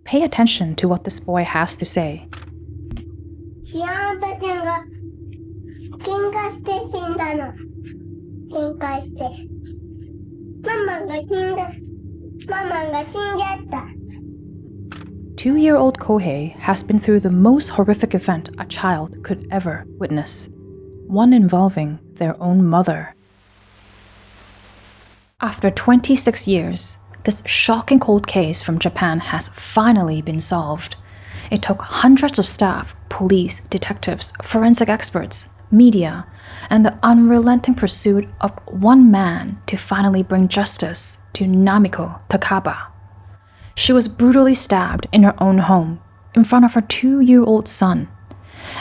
Pay attention to what this boy has to say. 知らんたちゃんが喧嘩して死んだの。喧嘩して。ママが死んじゃった。Two-year-old Kohei has been through the most horrific event a child could ever witness, one involving their own mother. After 26 years, this shocking cold case from Japan has finally been solved. It took hundreds of staff, police, detectives, forensic experts, media, and the unrelenting pursuit of one man to finally bring justice to Namiko Takaba. She was brutally stabbed in her own home, in front of her 2-year-old son.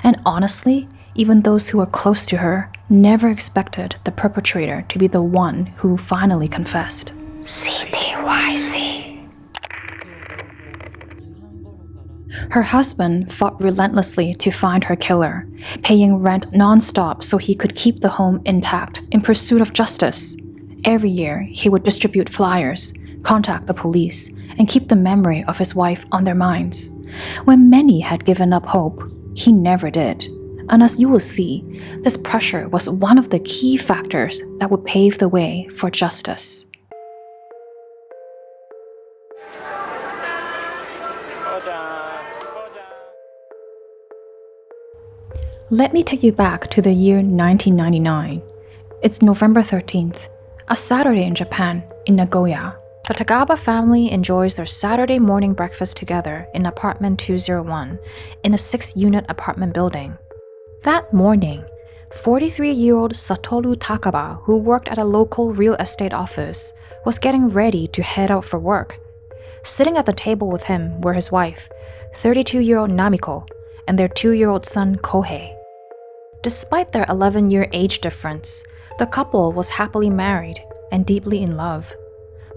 And honestly, even those who were close to her never expected the perpetrator to be the one who finally confessed. CTYC. Her husband fought relentlessly to find her killer, paying rent non-stop so he could keep the home intact in pursuit of justice. Every year, he would distribute flyers, contact the police, and keep the memory of his wife on their minds. When many had given up hope, he never did. And as you will see, this pressure was one of the key factors that would pave the way for justice. Let me take you back to the year 1999. It's November 13th, a Saturday in Japan, in Nagoya. The Takaba family enjoys their Saturday morning breakfast together in apartment 201 in a 6-unit apartment building. That morning, 43-year-old Satoru Takaba, who worked at a local real estate office, was getting ready to head out for work. Sitting at the table with him were his wife, 32-year-old Namiko, and their 2-year-old son Kohei. Despite their 11-year age difference, the couple was happily married and deeply in love.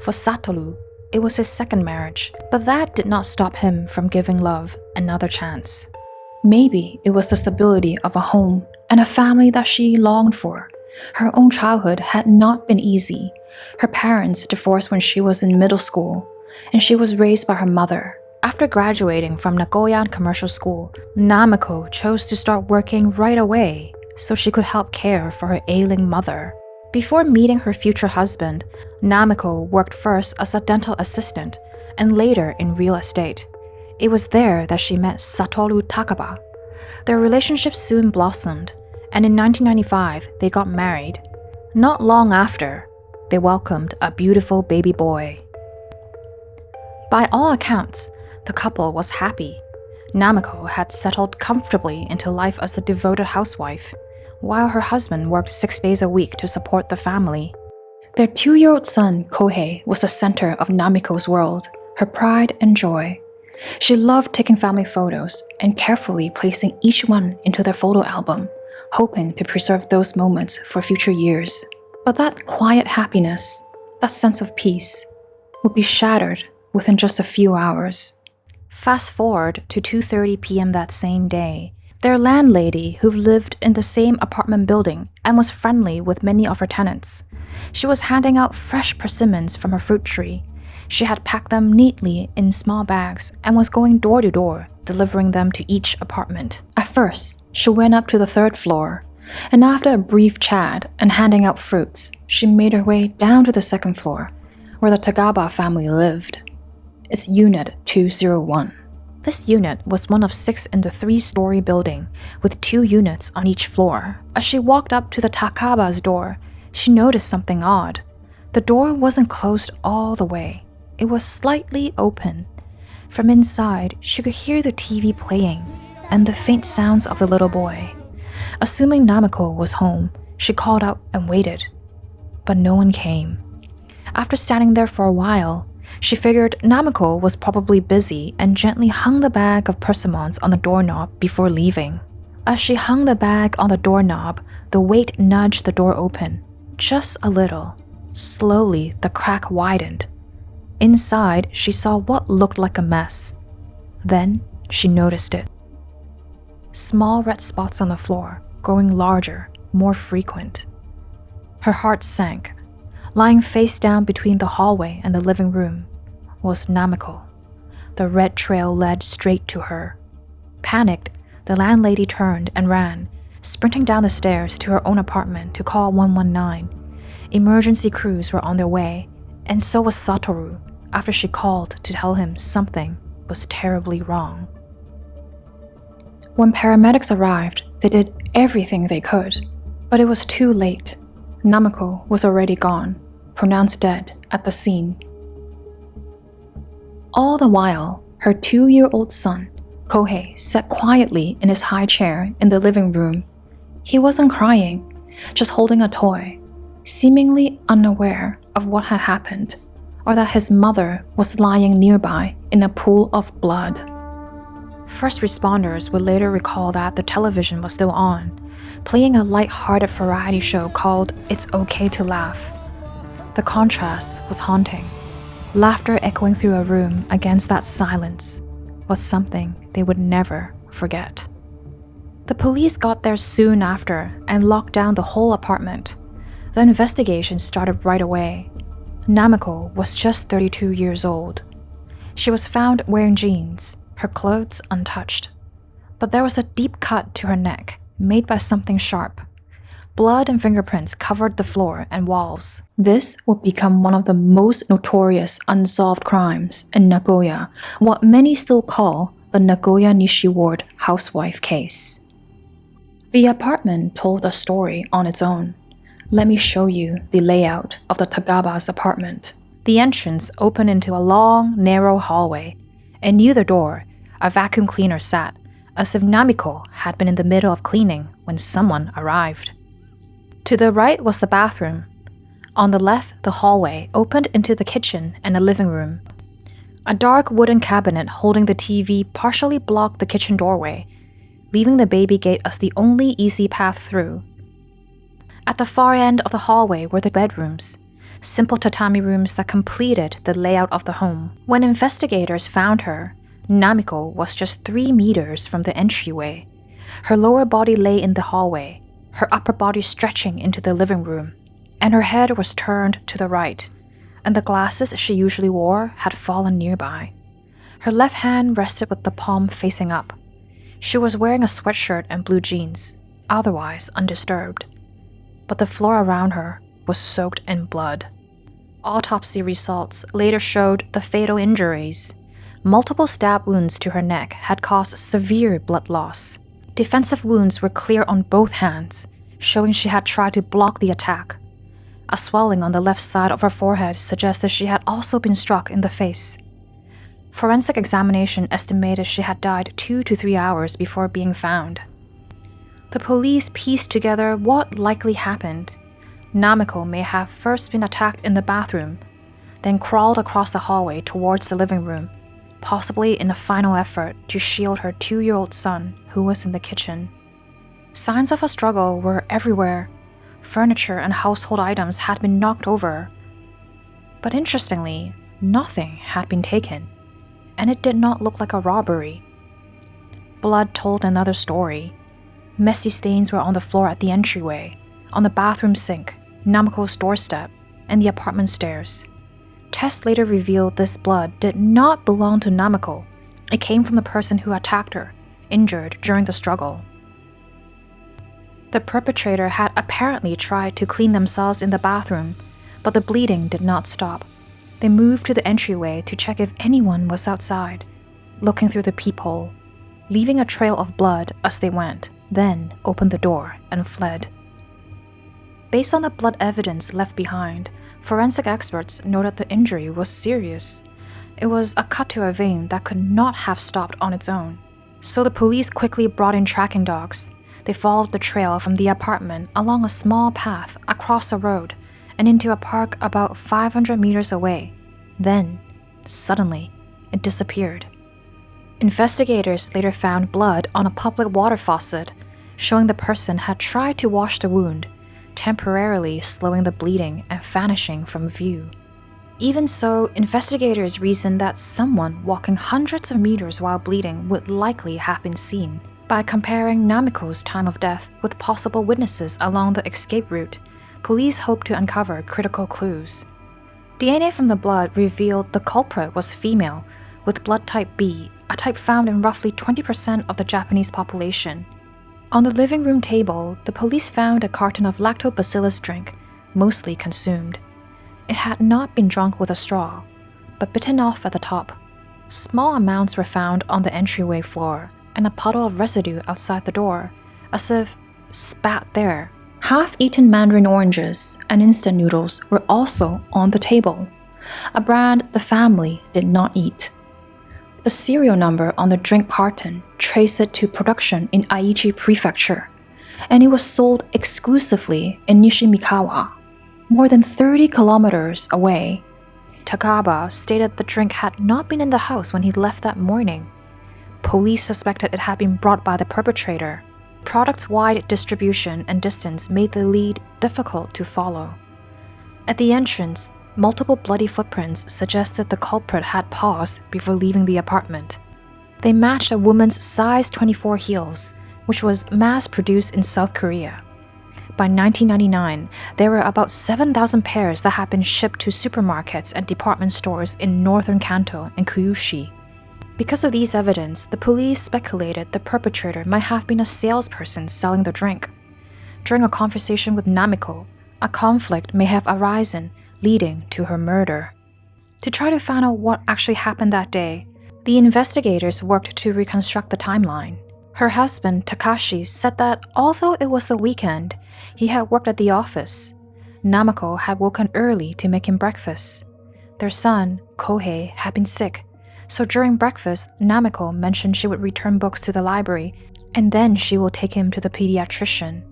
For Satoru, it was his second marriage, but that did not stop him from giving love another chance. Maybe it was the stability of a home and a family that she longed for. Her own childhood had not been easy. Her parents divorced when she was in middle school, and she was raised by her mother. After graduating from Nagoya Commercial School, Namiko chose to start working right away so she could help care for her ailing mother. Before meeting her future husband, Namiko worked first as a dental assistant and later in real estate. It was there that she met Satoru Takaba. Their relationship soon blossomed, and in 1995, they got married. Not long after, they welcomed a beautiful baby boy. By all accounts, the couple was happy. Namiko had settled comfortably into life as a devoted housewife, while her husband worked 6 days a week to support the family. Their 2-year-old son, Kohei, was the center of Namiko's world, her pride and joy. She loved taking family photos and carefully placing each one into their photo album, hoping to preserve those moments for future years. But that quiet happiness, that sense of peace, would be shattered within just a few hours. Fast forward to 2:30 p.m. that same day. Their landlady, who lived in the same apartment building and was friendly with many of her tenants. She was handing out fresh persimmons from her fruit tree. She had packed them neatly in small bags and was going door to door, delivering them to each apartment. At first, she went up to the 3rd floor, and after a brief chat and handing out fruits, she made her way down to the 2nd floor, where the Takaba family lived. It's Unit 201. This unit was one of 6 in the 3-story building, with 2 units on each floor. As she walked up to the Takaba's door, she noticed something odd. The door wasn't closed all the way. It was slightly open. From inside, she could hear the TV playing and the faint sounds of the little boy. Assuming Namiko was home, she called out and waited. But no one came. After standing there for a while, she figured Namiko was probably busy and gently hung the bag of persimmons on the doorknob before leaving. As she hung the bag on the doorknob, the weight nudged the door open, just a little. Slowly, the crack widened. Inside, she saw what looked like a mess. Then, she noticed it. Small red spots on the floor, growing larger, more frequent. Her heart sank. Lying face down between the hallway and the living room was Namiko. The red trail led straight to her. Panicked, the landlady turned and ran, sprinting down the stairs to her own apartment to call 119. Emergency crews were on their way, and so was Satoru after she called to tell him something was terribly wrong. When paramedics arrived, they did everything they could, but it was too late. Namiko was already gone, pronounced dead at the scene. All the while, her 2-year-old son, Kohei, sat quietly in his high chair in the living room. He wasn't crying, just holding a toy, seemingly unaware of what had happened, or that his mother was lying nearby in a pool of blood. First responders would later recall that the television was still on, playing a light-hearted variety show called It's Okay to Laugh. The contrast was haunting. Laughter echoing through a room against that silence was something they would never forget. The police got there soon after and locked down the whole apartment. The investigation started right away. Namiko was just 32 years old. She was found wearing jeans, her clothes untouched. But there was a deep cut to her neck, made by something sharp. Blood and fingerprints covered the floor and walls. This would become one of the most notorious unsolved crimes in Nagoya, what many still call the Nagoya Nishi ward housewife case. The apartment told a story on its own. Let me show you the layout of the Takaba's apartment. The entrance opened into a long, narrow hallway, and near the door, a vacuum cleaner sat, as if Namiko had been in the middle of cleaning when someone arrived. To the right was the bathroom. On the left, the hallway opened into the kitchen and a living room. A dark wooden cabinet holding the TV partially blocked the kitchen doorway, leaving the baby gate as the only easy path through. At the far end of the hallway were the bedrooms, simple tatami rooms that completed the layout of the home. When investigators found her, Namiko was just 3 meters from the entryway. Her lower body lay in the hallway, her upper body stretching into the living room, and her head was turned to the right, and the glasses she usually wore had fallen nearby. Her left hand rested with the palm facing up. She was wearing a sweatshirt and blue jeans, otherwise undisturbed. But the floor around her was soaked in blood. Autopsy results later showed the fatal injuries. Multiple stab wounds to her neck had caused severe blood loss. Defensive wounds were clear on both hands, showing she had tried to block the attack. A swelling on the left side of her forehead suggested she had also been struck in the face. Forensic examination estimated she had died 2 to 3 hours before being found. The police pieced together what likely happened. Namiko may have first been attacked in the bathroom, then crawled across the hallway towards the living room, possibly in a final effort to shield her 2-year-old son who was in the kitchen. Signs of a struggle were everywhere. Furniture and household items had been knocked over. But interestingly, nothing had been taken, and it did not look like a robbery. Blood told another story. Messy stains were on the floor at the entryway, on the bathroom sink, Namiko's doorstep, and the apartment stairs. Tests later revealed this blood did not belong to Namiko. It came from the person who attacked her, injured during the struggle. The perpetrator had apparently tried to clean themselves in the bathroom, but the bleeding did not stop. They moved to the entryway to check if anyone was outside, looking through the peephole, leaving a trail of blood as they went, then opened the door and fled. Based on the blood evidence left behind, forensic experts noted the injury was serious. It was a cut to a vein that could not have stopped on its own. So the police quickly brought in tracking dogs. They followed the trail from the apartment along a small path across the road and into a park about 500 meters away. Then, suddenly, it disappeared. Investigators later found blood on a public water faucet, showing the person had tried to wash the wound, temporarily slowing the bleeding and vanishing from view. Even so, investigators reasoned that someone walking hundreds of meters while bleeding would likely have been seen. By comparing Namiko's time of death with possible witnesses along the escape route, police hoped to uncover critical clues. DNA from the blood revealed the culprit was female, with blood type B, a type found in roughly 20% of the Japanese population. On the living room table, the police found a carton of lactobacillus drink, mostly consumed. It had not been drunk with a straw, but bitten off at the top. Small amounts were found on the entryway floor and a puddle of residue outside the door, as if spat there. Half-eaten mandarin oranges and instant noodles were also on the table, a brand the family did not eat. The serial number on the drink carton traced it to production in Aichi Prefecture, and it was sold exclusively in Nishi, more than 30 kilometers away. Takaba stated the drink had not been in the house when he left that morning. Police suspected it had been brought by the perpetrator. Product's wide distribution and distance made the lead difficult to follow. At the entrance, multiple bloody footprints suggested the culprit had paused before leaving the apartment. They matched a woman's size 24 heels, which was mass-produced in South Korea. By 1999, there were about 7,000 pairs that had been shipped to supermarkets and department stores in northern Kanto and Kyushu. Because of these evidence, the police speculated the perpetrator might have been a salesperson selling the drink. During a conversation with Namiko, a conflict may have arisen, leading to her murder. To try to find out what actually happened that day, the investigators worked to reconstruct the timeline. Her husband, Takashi, said that although it was the weekend, he had worked at the office. Namiko had woken early to make him breakfast. Their son, Kohei, had been sick, so during breakfast, Namiko mentioned she would return books to the library, and then she will take him to the pediatrician.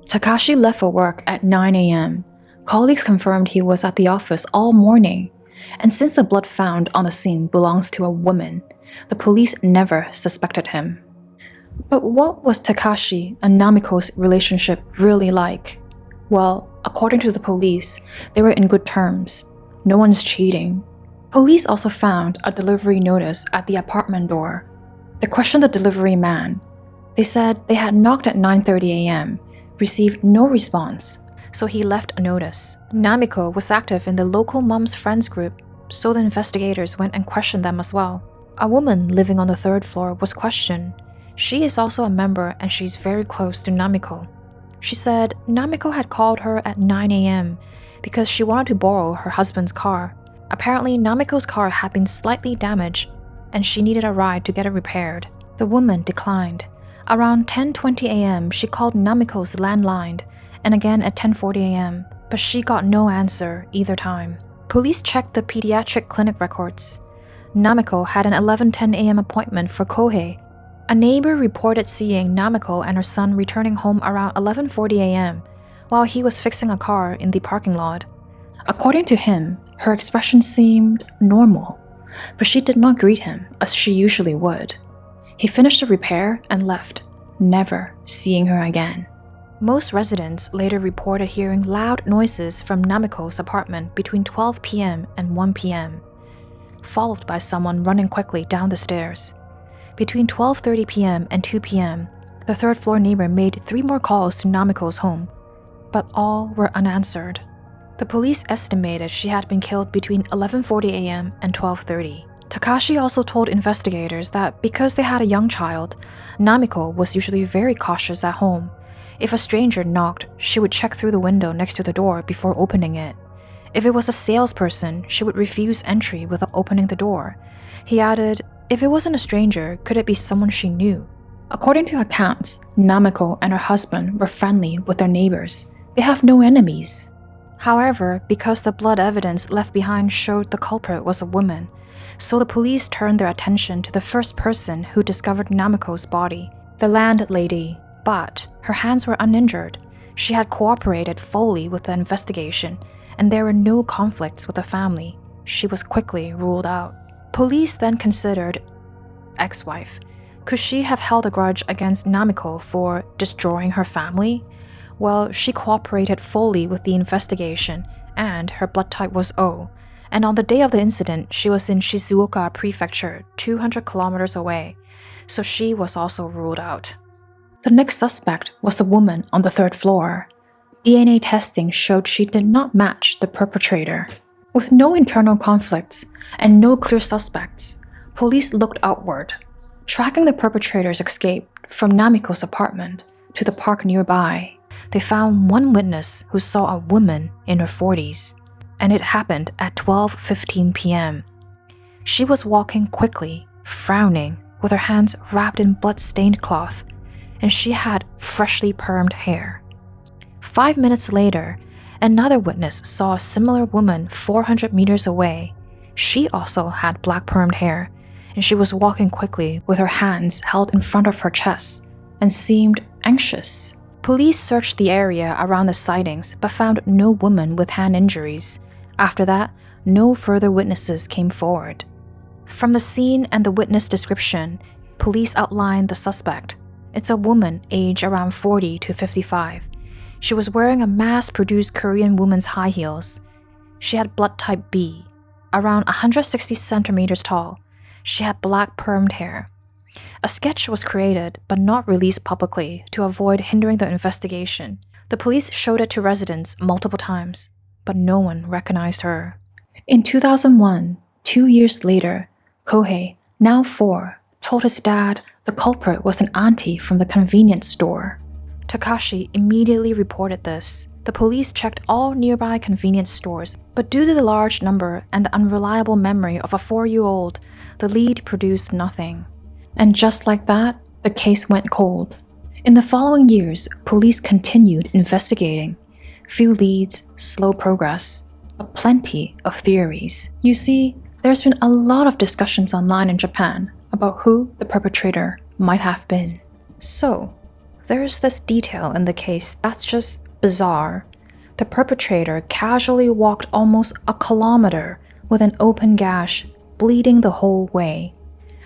Takashi left for work at 9 a.m. Colleagues confirmed he was at the office all morning, and since the blood found on the scene belongs to a woman, the police never suspected him. But what was Takashi and Namiko's relationship really like? Well, according to the police, they were in good terms. No one's cheating. Police also found a delivery notice at the apartment door. They questioned the delivery man. They said they had knocked at 9:30 a.m., received no response, so he left a notice. Namiko was active in the local mom's friends group, so the investigators went and questioned them as well. A woman living on the 3rd floor was questioned. She is also a member and she's very close to Namiko. She said Namiko had called her at 9 a.m. because she wanted to borrow her husband's car. Apparently, Namiko's car had been slightly damaged and she needed a ride to get it repaired. The woman declined. Around 10:20 a.m., she called Namiko's landline and again at 10:40 a.m., but she got no answer either time. Police checked the pediatric clinic records. Namiko had an 11:10 a.m. appointment for Kohei. A neighbor reported seeing Namiko and her son returning home around 11:40 a.m. while he was fixing a car in the parking lot. According to him, her expression seemed normal, but she did not greet him as she usually would. He finished the repair and left, never seeing her again. Most residents later reported hearing loud noises from Namiko's apartment between 12 p.m. and 1 p.m., followed by someone running quickly down the stairs. Between 12:30 p.m. and 2 p.m., the 3rd floor neighbor made 3 more calls to Namiko's home, but all were unanswered. The police estimated she had been killed between 11:40 a.m. and 12:30. Takashi also told investigators that because they had a young child, Namiko was usually very cautious at home. If a stranger knocked, she would check through the window next to the door before opening it. If it was a salesperson, she would refuse entry without opening the door. He added, if it wasn't a stranger, could it be someone she knew? According to accounts, Namiko and her husband were friendly with their neighbors. They have no enemies. However, because the blood evidence left behind showed the culprit was a woman, so the police turned their attention to the first person who discovered Namiko's body, the landlady. But her hands were uninjured. She had cooperated fully with the investigation, and there were no conflicts with the family. She was quickly ruled out. Police then considered ex-wife. Could she have held a grudge against Namiko for destroying her family? Well, she cooperated fully with the investigation, and her blood type was O. And on the day of the incident, she was in Shizuoka Prefecture, 200 kilometers away, so she was also ruled out. The next suspect was the woman on the 3rd floor. DNA testing showed she did not match the perpetrator. With no internal conflicts and no clear suspects, Police looked outward, tracking the perpetrator's escape from Namiko's apartment to the park nearby. They found one witness who saw a woman in her 40s, and it happened at 12:15 p.m. She was walking quickly, frowning, with her hands wrapped in blood-stained cloth, and she had freshly permed hair. 5 minutes later, another witness saw a similar woman 400 meters away. She also had black permed hair, and she was walking quickly with her hands held in front of her chest and seemed anxious. Police searched the area around the sightings but found no woman with hand injuries. After that, no further witnesses came forward. From the scene and the witness description, police outlined the suspect. It's a woman aged around 40 to 55. She was wearing a mass-produced Korean woman's high heels. She had blood type B, around 160 centimeters tall. She had black permed hair. A sketch was created but not released publicly to avoid hindering the investigation. The police showed it to residents multiple times, but no one recognized her. In 2001, 2 years later, Kohei, now 4, told his dad the culprit was an auntie from the convenience store. Takashi immediately reported this. The police checked all nearby convenience stores, but due to the large number and the unreliable memory of a 4-year-old, the lead produced nothing. And just like that, the case went cold. In the following years, police continued investigating. Few leads, slow progress, but plenty of theories. You see, there's been a lot of discussions online in Japan about who the perpetrator might have been. So, there's this detail in the case that's just bizarre. The perpetrator casually walked almost a kilometer with an open gash, bleeding the whole way.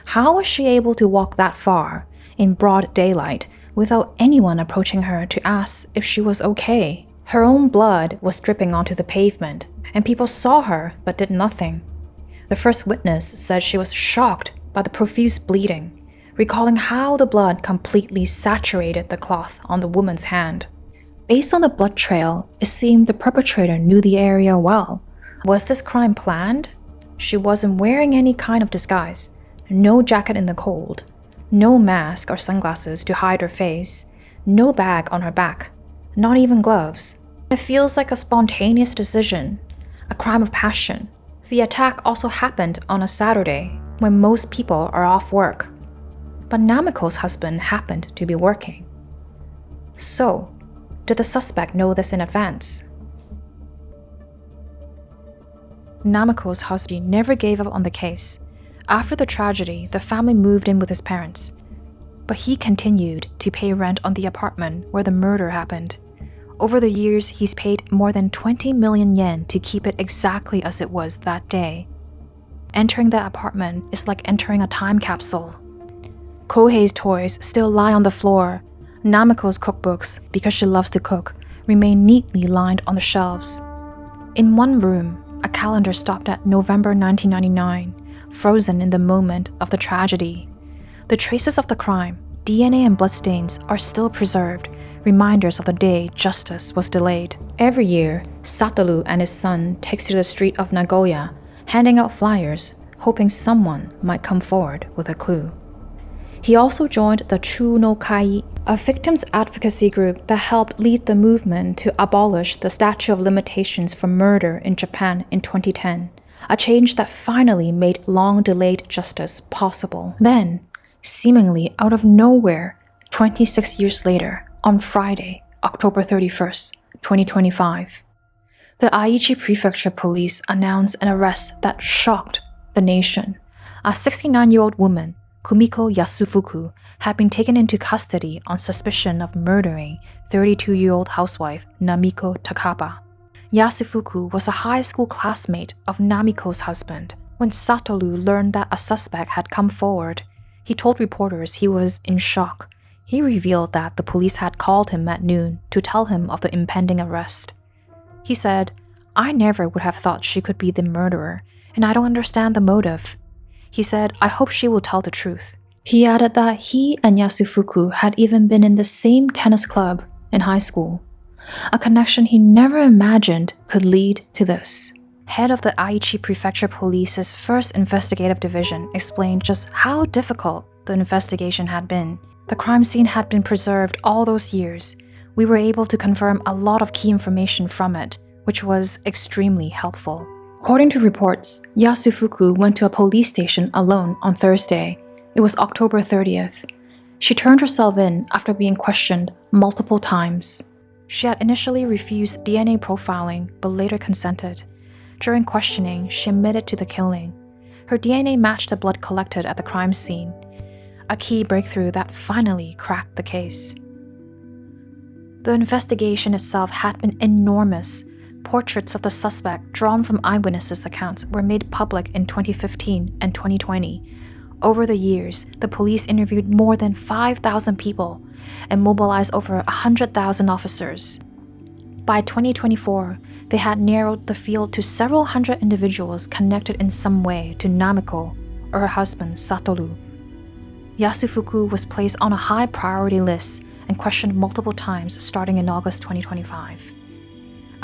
How was she able to walk that far in broad daylight without anyone approaching her to ask if she was okay? Her own blood was dripping onto the pavement, and people saw her but did nothing. The first witness said she was shocked by the profuse bleeding, recalling how the blood completely saturated the cloth on the woman's hand. Based on the blood trail, it seemed the perpetrator knew the area well. Was this crime planned? She wasn't wearing any kind of disguise, no jacket in the cold, no mask or sunglasses to hide her face, no bag on her back, not even gloves. It feels like a spontaneous decision, a crime of passion. The attack also happened on a Saturday, when most people are off work. But Namiko's husband happened to be working. So, did the suspect know this in advance? Namiko's husband never gave up on the case. After the tragedy, the family moved in with his parents. But he continued to pay rent on the apartment where the murder happened. Over the years, he's paid more than 20 million yen to keep it exactly as it was that day. Entering that apartment is like entering a time capsule. Kohei's toys still lie on the floor. Namiko's cookbooks, because she loves to cook, remain neatly lined on the shelves. In one room, a calendar stopped at November 1999, frozen in the moment of the tragedy. The traces of the crime, DNA and bloodstains, are still preserved, reminders of the day justice was delayed. Every year, Satoru and his son takes to the street of Nagoya, handing out flyers, hoping someone might come forward with a clue. He also joined the Chu no Kai, a victims' advocacy group that helped lead the movement to abolish the statute of limitations for murder in Japan in 2010, a change that finally made long-delayed justice possible. Then, seemingly out of nowhere, 26 years later, on Friday, October 31st, 2025, the Aichi Prefecture Police announced an arrest that shocked the nation. A 69-year-old woman, Kumiko Yasufuku, had been taken into custody on suspicion of murdering 32-year-old housewife Namiko Takaba. Yasufuku was a high school classmate of Namiko's husband. When Satoru learned that a suspect had come forward, he told reporters he was in shock. He revealed that the police had called him at noon to tell him of the impending arrest. He said, "I never would have thought she could be the murderer, and I don't understand the motive." He said, "I hope she will tell the truth." He added that he and Yasufuku had even been in the same tennis club in high school, a connection he never imagined could lead to this. head of the Aichi Prefecture Police's first investigative division, explained just how difficult the investigation had been. The crime scene had been preserved all those years. We were able to confirm a lot of key information from it, which was extremely helpful. According to reports, Yasufuku went to a police station alone on Thursday. It was October 30th. She turned herself in after being questioned multiple times. She had initially refused DNA profiling, but later consented. During questioning, she admitted to the killing. Her DNA matched the blood collected at the crime scene, a key breakthrough that finally cracked the case. The investigation itself had been enormous. Portraits of the suspect drawn from eyewitnesses' accounts were made public in 2015 and 2020. Over the years, the police interviewed more than 5,000 people and mobilized over 100,000 officers. By 2024, they had narrowed the field to several hundred individuals connected in some way to Namiko or her husband Satoru. Yasufuku was placed on a high priority list and questioned multiple times starting in August 2025.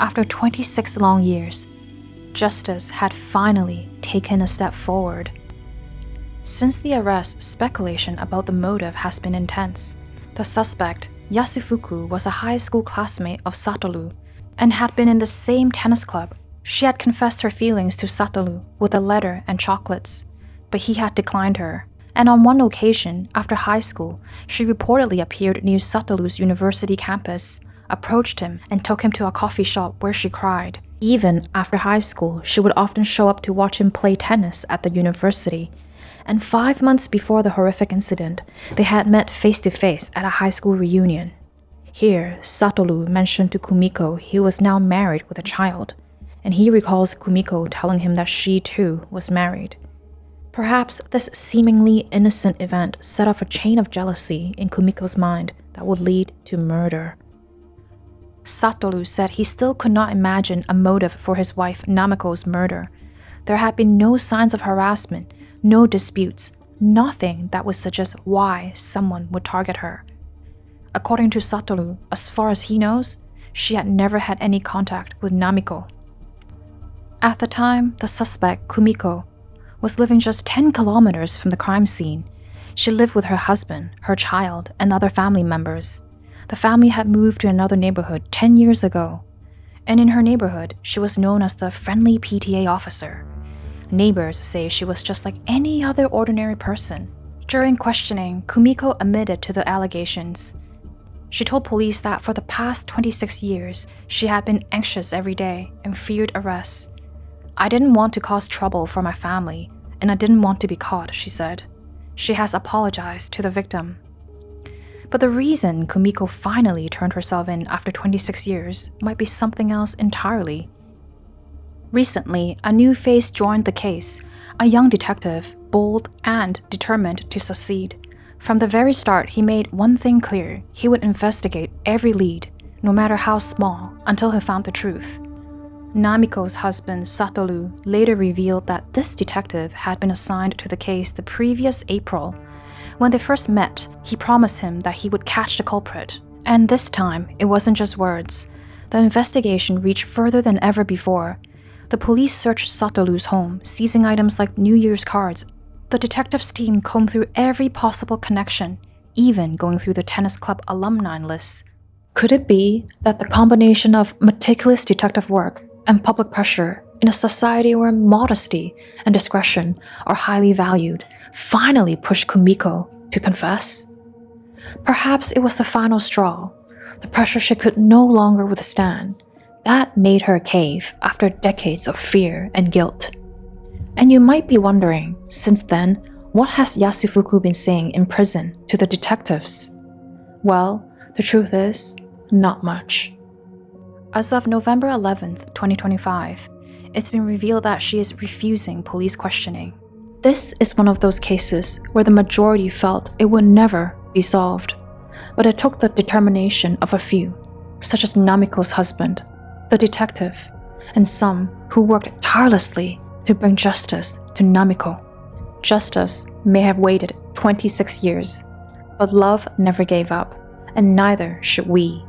After 26 long years, justice had finally taken a step forward. Since the arrest, speculation about the motive has been intense. The suspect, Yasufuku, was a high school classmate of Satoru and had been in the same tennis club. She had confessed her feelings to Satoru with a letter and chocolates, but he had declined her. And on one occasion, after high school, she reportedly appeared near Satoru's university campus, approached him, and took him to a coffee shop where she cried. Even after high school, she would often show up to watch him play tennis at the university. And 5 months before the horrific incident, they had met face-to-face at a high school reunion. Here, Satoru mentioned to Kumiko he was now married with a child, and he recalls Kumiko telling him that she too was married. Perhaps this seemingly innocent event set off a chain of jealousy in Kumiko's mind that would lead to murder. Satoru said he still could not imagine a motive for his wife Namiko's murder. There had been no signs of harassment, no disputes, nothing that would suggest why someone would target her. According to Satoru, as far as he knows, she had never had any contact with Namiko. At the time, the suspect, Kumiko, was living just 10 kilometers from the crime scene. She lived with her husband, her child, and other family members. The family had moved to another neighborhood 10 years ago, and in her neighborhood, she was known as the friendly PTA officer. Neighbors say she was just like any other ordinary person. During questioning, Kumiko admitted to the allegations. She told police that for the past 26 years, she had been anxious every day and feared arrest. I didn't want to cause trouble for my family, and I didn't want to be caught, she said. She has apologized to the victim. But the reason Kumiko finally turned herself in after 26 years might be something else entirely. Recently, a new face joined the case, a young detective, bold and determined to succeed. From the very start, he made one thing clear: he would investigate every lead, no matter how small, until he found the truth. Namiko's husband, Satoru, later revealed that this detective had been assigned to the case the previous April. When they first met, he promised him that he would catch the culprit. And this time, it wasn't just words. The investigation reached further than ever before. The police searched Satoru's home, seizing items like New Year's cards. The detectives' team combed through every possible connection, even going through the tennis club alumni lists. Could it be that the combination of meticulous detective work and public pressure in a society where modesty and discretion are highly valued finally pushed Kumiko to confess? Perhaps it was the final straw, the pressure she could no longer withstand. That made her cave after decades of fear and guilt. And you might be wondering, since then, what has Yasufuku been saying in prison to the detectives? Well, the truth is, not much. As of November 11th, 2025, it's been revealed that she is refusing police questioning. This is one of those cases where the majority felt it would never be solved, but it took the determination of a few, such as Namiko's husband, the detective, and some who worked tirelessly to bring justice to Namiko. Justice may have waited 26 years, but love never gave up, and neither should we.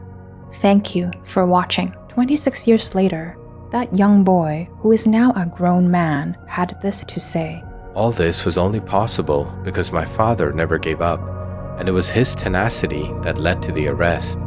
Thank you for watching. 26 years later, That young boy, who is now a grown man, had this to say. All this was only possible because my father never gave up, and it was his tenacity that led to the arrest.